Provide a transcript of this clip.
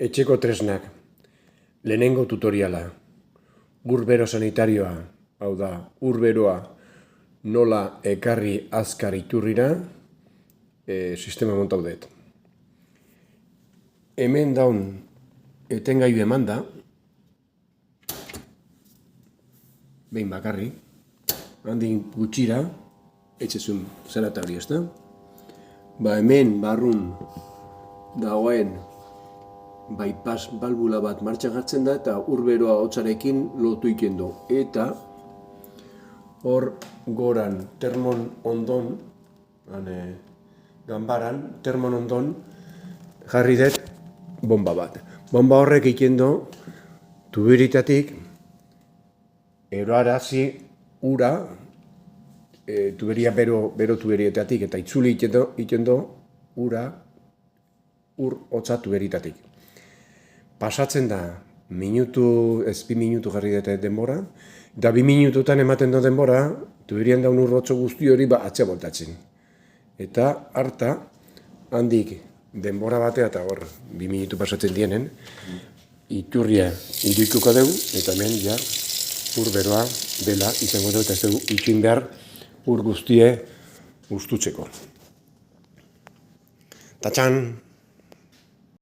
Etxeko tresnak. Lehenengo tutoriala. Urbero sanitarioa, hau da, urberoa nola ekarri azkar iturrira, sistema montau dut. Hemen daun etengailu eman da, behin bakarri, handik gutxira, etxezun zelata hori ez da. Hemen barrun dagoen bypass balbula bat martxan jartzen da eta urberoa hotzarekin lotu egiten du. Eta hor goran termon ondon, ganbaran, termon ondon jarri dut bomba bat. Bomba horrek egiten du tubiritatik eroarazi ura, tuberia bero tuberietatik eta itzuli egiten du ura ur hotza tuberitatik. Pasatzen da, bi minutu jarri dute denbora, eta 2 minututan ematen da denbora, tuberian daun urrotxo guzti hori atzea voltatzen. Eta harta, handik denbora batea eta hor, 2 minutu pasatzen dienen, iturria irikuko dugu, eta hemen ja urberoa dela izango dugu, eta ez dugu ikin behar ur guztie ustutzeko. Tatxan!